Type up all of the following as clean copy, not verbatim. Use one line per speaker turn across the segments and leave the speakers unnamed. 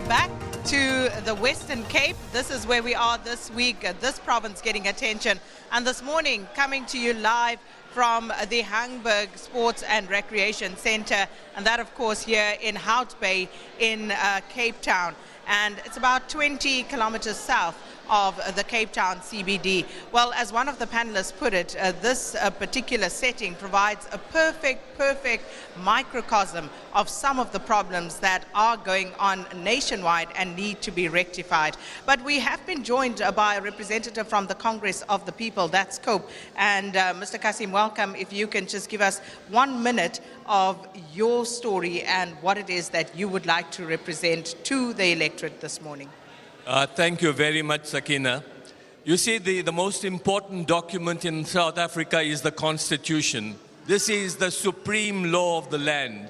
back to the Western Cape. This is where we are this week, this province getting attention. And this morning, coming to you live from the Hamburg Sports and Recreation Centre, and that, of course, here in Hout Bay in Cape Town. And it's about 20 kilometers south of the Cape Town CBD. Well, as one of the panelists put it, this particular setting provides a perfect microcosm of some of the problems that are going on nationwide and need to be rectified. But we have been joined by a representative from the Congress of the People, that's COPE. And Mr. Kasim, welcome. If you can just give us 1 minute of your story and what it is that you would like to represent to the electorate this morning.
Thank you very much, Sakina. You see, the most important document in South Africa is the Constitution. This is the supreme law of the land.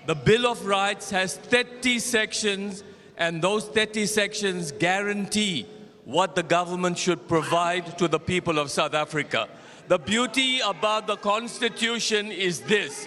The Bill of Rights has 30 sections, and those 30 sections guarantee what the government should provide to the people of South Africa. The beauty about the Constitution is this.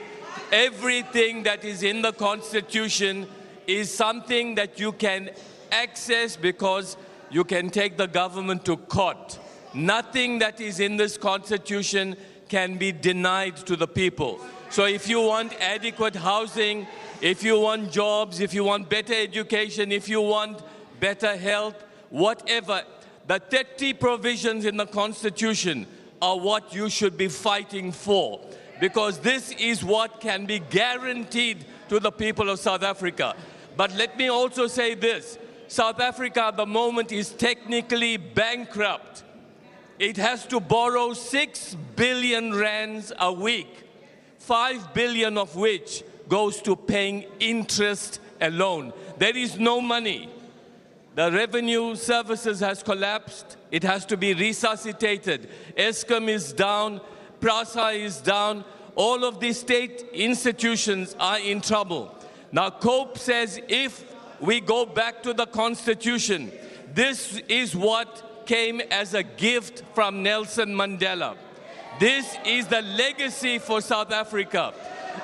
Everything that is in the Constitution is something that you can access because you can take the government to court. Nothing that is in this Constitution can be denied to the people. So if you want adequate housing, if you want jobs, if you want better education, if you want better health, whatever, the 30 provisions in the Constitution are what you should be fighting for, because this is what can be guaranteed to the people of South Africa. But let me also say this. South Africa at the moment is technically bankrupt. It has to borrow 6 billion rands a week, 5 billion of which goes to paying interest alone. There is no money. The revenue services has collapsed. It has to be resuscitated. Eskom is down, PRASA is down. All of these state institutions are in trouble. Now, COPE says if we go back to the Constitution, this is what came as a gift from Nelson Mandela. This is the legacy for South Africa.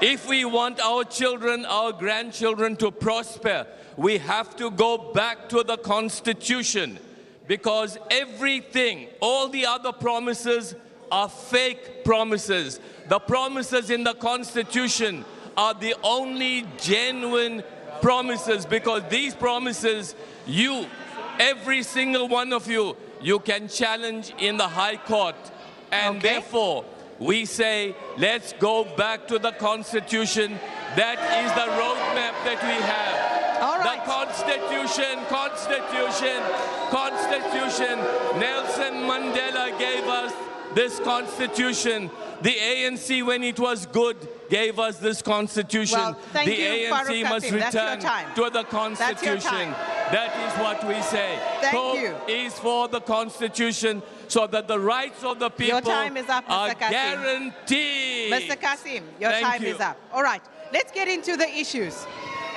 If we want our children, our grandchildren to prosper, we have to go back to the Constitution, because everything, all the other promises are fake promises. The promises in the Constitution are the only genuine promises, because these promises, you, every single one of you, you can challenge in the High Court. And therefore, we say, let's go back to the Constitution. That is the roadmap that we have.
All right.
Constitution. Nelson Mandela gave us this Constitution. The ANC, when it was good, gave us this Constitution.
Well, thank
the
you,
ANC must return to the Constitution. That is what we say.
Thank you.
Is for the Constitution, so that the rights of the people are guaranteed.
Mr. Kasim, your time is up. All right, let's get into the issues.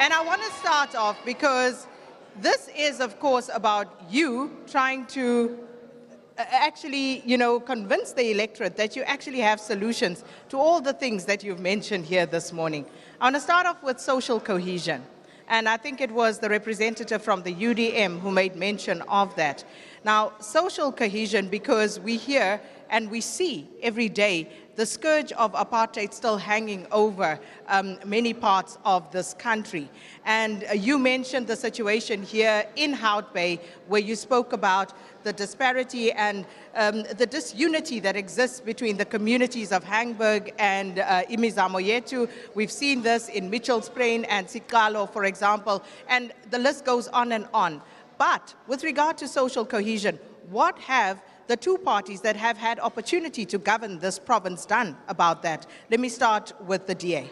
And I want to start off because this is, of course, about you trying to actually, convince the electorate that you actually have solutions to all the things that you've mentioned here this morning. I want to start off with social cohesion. And I think it was the representative from the UDM who made mention of that. Now, social cohesion, because we hear and we see every day the scourge of apartheid still hanging over many parts of this country. And you mentioned the situation here in Hout Bay, where you spoke about the disparity and the disunity that exists between the communities of Hamburg and Imizamo Yetu. We've seen this in Mitchell's Plain and Sikalo, for example, and the list goes on and on. But with regard to social cohesion, what have the two parties that have had opportunity to govern this province done about that? Let me start with the DA.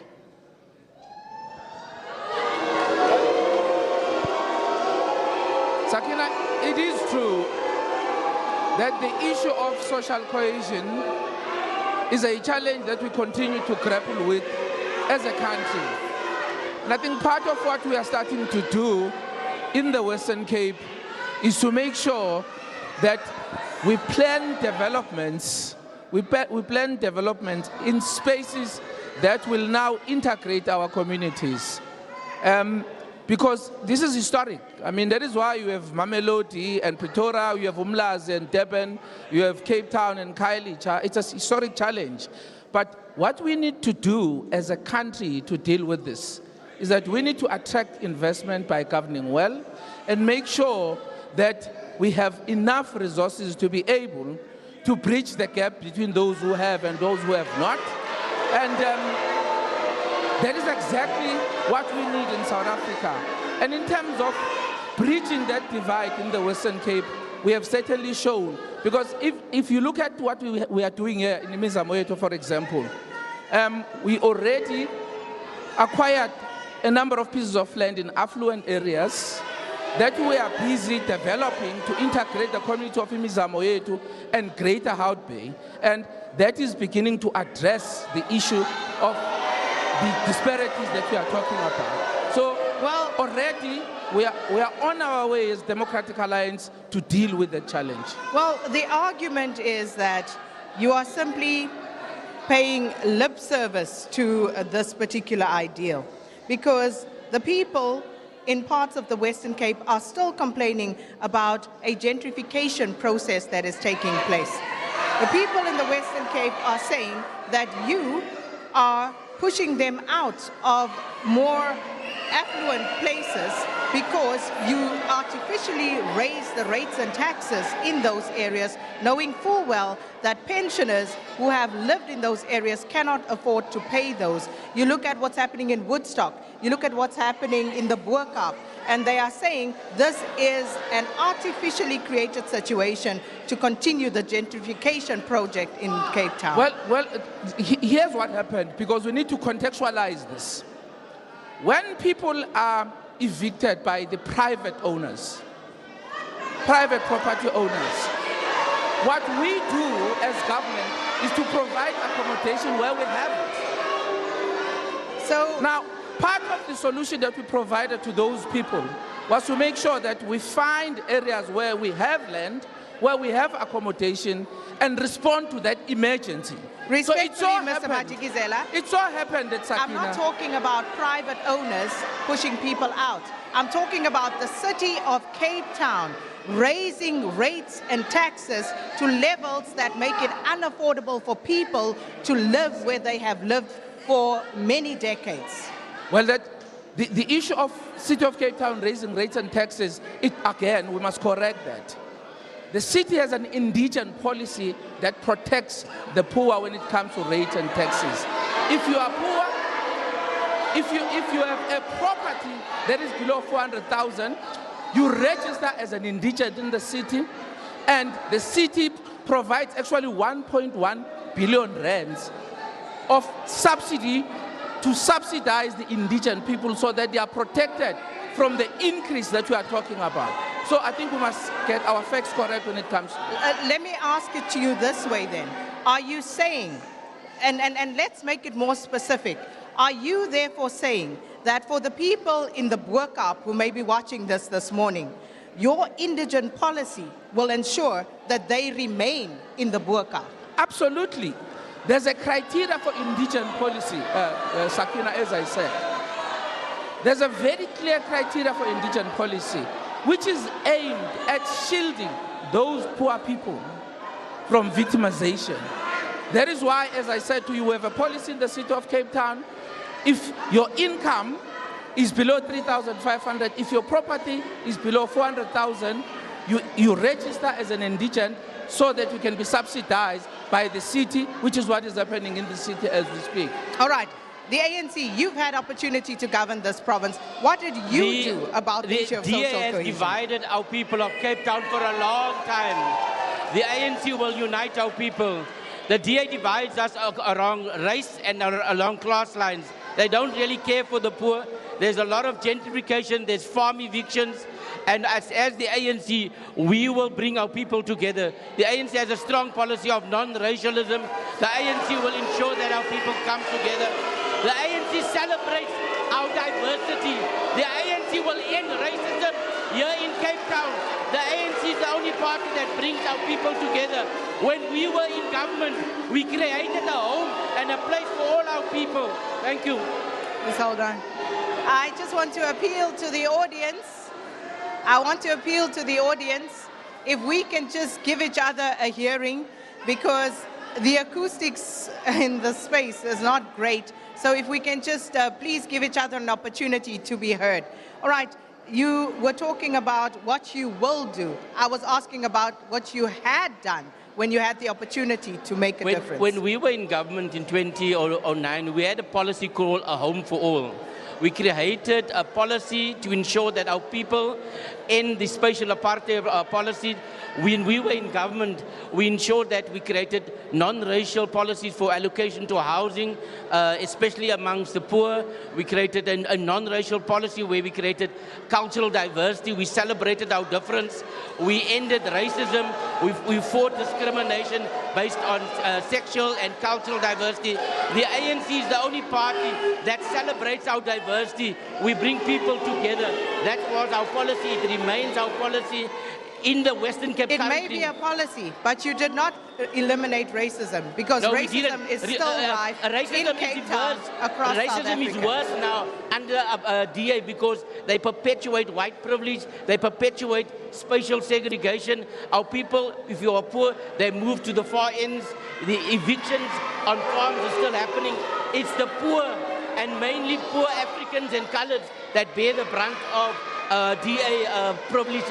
Sakina, it is true that the issue of social cohesion is a challenge that we continue to grapple with as a country. And I think part of what we are starting to do in the Western Cape is to make sure that we plan developments in spaces that will now integrate our communities. because this is historic. I mean, that is why you have Mamelodi and Pretoria, you have Umlazi and Durban, you have Cape Town and Khayelitsha. It's a historic challenge. But what we need to do as a country to deal with this is that we need to attract investment by governing well and make sure that we have enough resources to be able to bridge the gap between those who have and those who have not. And that is exactly what we need in South Africa. And in terms of bridging that divide in the Western Cape, we have certainly shown, because if you look at what we are doing here in Imizamo Yethu, for example, we already acquired a number of pieces of land in affluent areas that we are busy developing to integrate the community of Imizamo Yethu and Greater Hout Bay. And that is beginning to address the issue of the disparities that we are talking about. So, well, already we are on our way as Democratic Alliance to deal with the challenge.
Well, the argument is that you are simply paying lip service to this particular ideal, because the people in parts of the Western Cape are still complaining about a gentrification process that is taking place. The people in the Western Cape are saying that you are pushing them out of more affluent places because you artificially raise the rates and taxes in those areas, knowing full well that pensioners who have lived in those areas cannot afford to pay those. You look at what's happening in Woodstock, you look at what's happening in the Boerkaap, and they are saying this is an artificially created situation to continue the gentrification project in Cape Town.
Well, here's what happened, because we need to contextualize this. When people are evicted by the private owners, private property owners, what we do as government is to provide accommodation where we have it. So now, part of the solution that we provided to those people was to make sure that we find areas where we have land, where we have accommodation, and respond to that emergency.
Respectfully, Mr. Matikizela,
it so happened that Sakina,
I'm not talking about private owners pushing people out. I'm talking about the city of Cape Town raising rates and taxes to levels that make it unaffordable for people to live where they have lived for many decades.
Well, the issue of City of Cape Town raising rates and taxes, again, we must correct that. The city has an indigent policy that protects the poor when it comes to rates and taxes. If you are poor, if you have a property that is below 400,000, you register as an indigent in the city, and the city provides actually 1.1 billion rands of subsidy to subsidize the indigent people so that they are protected from the increase that we are talking about. So I think we must get our facts correct when it comes.
Let me ask it to you this way then. Are you saying, and let's make it more specific, are you therefore saying that for the people in the Boerkaap who may be watching this morning, your indigent policy will ensure that they remain in the Boerkaap?
Absolutely. There's a criteria for indigent policy, Sakina, as I said. There's a very clear criteria for indigent policy, which is aimed at shielding those poor people from victimization. That is why, as I said to you, we have a policy in the city of Cape Town. If your income is below 3,500, if your property is below 400,000, you register as an indigent so that you can be subsidized by the city, which is what is happening in the city as we speak.
All right. The ANC, you've had opportunity to govern this province. What did you do about the issue of social cohesion?
The DA has divided our people of Cape Town for a long time. The ANC will unite our people. The DA divides us along race and along class lines. They don't really care for the poor. There's a lot of gentrification, there's farm evictions, and as the ANC, we will bring our people together. The ANC has a strong policy of non-racialism. The ANC will ensure that our people come together. The ANC celebrates our diversity. The ANC will end racism here in Cape Town. The ANC is the only party that brings our people together. When we were in government, we created a home and a place for all our people. Thank you.
Ms. Haldane. I just want to appeal to the audience. I want to appeal to the audience if we can just give each other a hearing, because the acoustics in the space is not great. So if we can just please give each other an opportunity to be heard. All right, you were talking about what you will do. I was asking about what you had done when you had the opportunity to make a difference.
When we were in government in 2009, we had a policy called A Home for All. We created a policy to ensure that our people in the spatial apartheid policy, when we were in government, we ensured that we created non-racial policies for allocation to housing, especially amongst the poor. We created a non-racial policy where we created cultural diversity. We celebrated our difference. We ended racism. We fought discrimination based on sexual and cultural diversity. The ANC is the only party that celebrates our diversity. We bring people together. That was our policy. It remains our policy. In the Western Cape
It may be a policy, but you did not eliminate racism, because
no,
racism is still rife in Cape Town, across South Africa.
Racism is worse now under DA because they perpetuate white privilege, they perpetuate spatial segregation. Our people, if you are poor, they move to the far ends. The evictions on farms are still happening. It's the poor, and mainly poor Africans and colours, that bear the brunt of DA privilege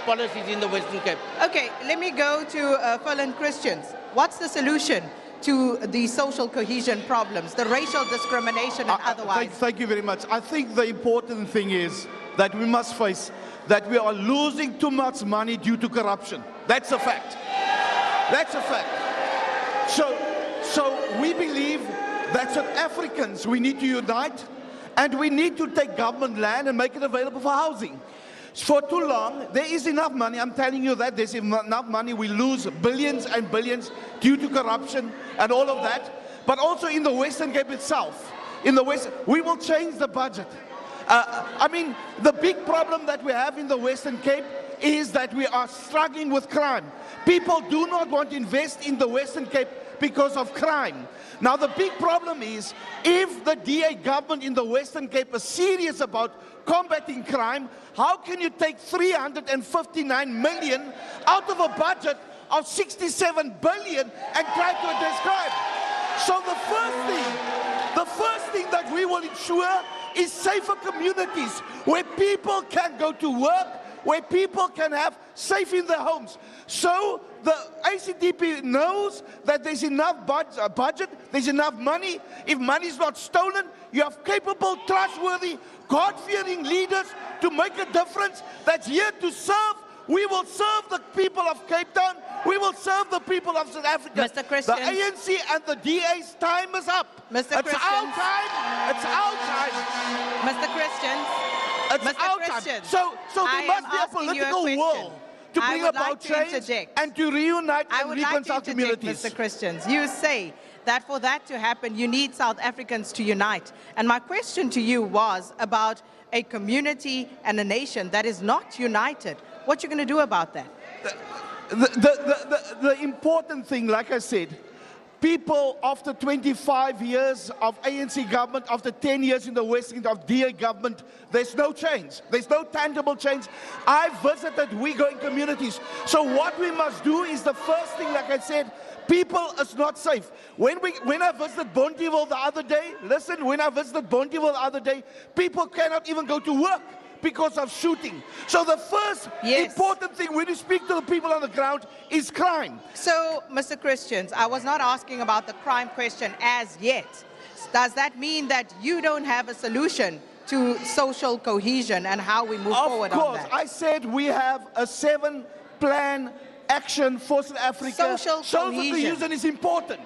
policies in the Western Cape.
Okay, let me go to felon Christians. What's the solution to the social cohesion problems, the racial discrimination and otherwise?
Thank you very much. I think the important thing is that we must face that we are losing too much money due to corruption. That's a fact. That's a fact. So we believe that South Africans, we need to unite, and we need to take government land and make it available for housing. For too long, there is enough money. I'm telling you that there's enough money. We lose billions and billions due to corruption and all of that. But also in the Western Cape itself, in the West, we will change the budget. I mean, the big problem that we have in the Western Cape is that we are struggling with crime. People do not want to invest in the Western Cape because of crime. Now, the big problem is, if the DA government in the Western Cape is serious about combating crime, how can you take 359 million out of a budget of 67 billion and try to address crime? So the first thing that we will ensure is safer communities where people can go to work, where people can have safe in their homes. So the ACDP knows that there's enough budget, there's enough money. If money is not stolen, you have capable, trustworthy, God-fearing leaders to make a difference that's here to serve. We will serve the people of Cape Town. We will serve the people of South Africa.
Mr. Christian.
The ANC and the DA's time is up.
Mr.
It's our time. It's our time.
Mr. Christian.
It's
Mr.
our
Christian,
time. So there must be a political will to bring about change and to reunite and reconcile communities.
Mr. Christians, you say that for that to happen, you need South Africans to unite. And my question to you was about a community and a nation that is not united. What are you going to do about that?
The important thing, like I said, people after 25 years of ANC government, after 10 years in the Western of DA government, there's no change. There's no tangible change. I visited, we go in communities. So what we must do is the first thing, like I said, people is not safe. When I visited Bonteheuwel the other day, listen, when I visited Bonteheuwel the other day, people cannot even go to work because of shooting. So the first important thing when you speak to the people on the ground is crime.
So, Mr. Christians, I was not asking about the crime question as yet. Does that mean that you don't have a solution to social cohesion and how we move forward on that?
Of course, I said we have a 7-plan action for South Africa.
Social cohesion
is important.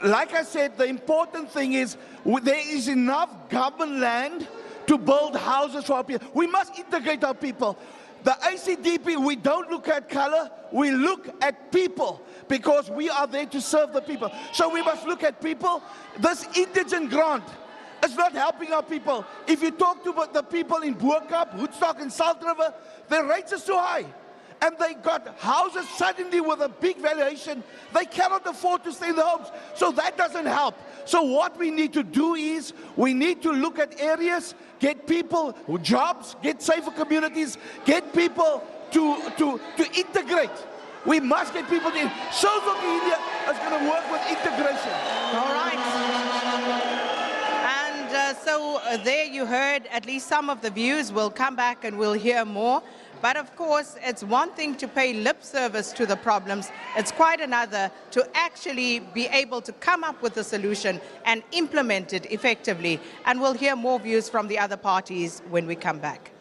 Like I said, the important thing is there is enough government land to build houses for our people. We must integrate our people. The ACDP, we don't look at color, we look at people, because we are there to serve the people. So we must look at people. This indigent grant is not helping our people. If you talk to the people in Boerkamp, Hoedstad and Salt River, their rates are so high. and they got houses suddenly with a big valuation. They cannot afford to stay in the homes. So that doesn't help. So what we need to do is we need to look at areas, get people jobs, get safer communities, get people to integrate. We must get people in. Social media is going to work with integration.
All right. And so there you heard at least some of the views. We'll come back and we'll hear more. But of course, it's one thing to pay lip service to the problems. It's quite another to actually be able to come up with a solution and implement it effectively. And we'll hear more views from the other parties when we come back.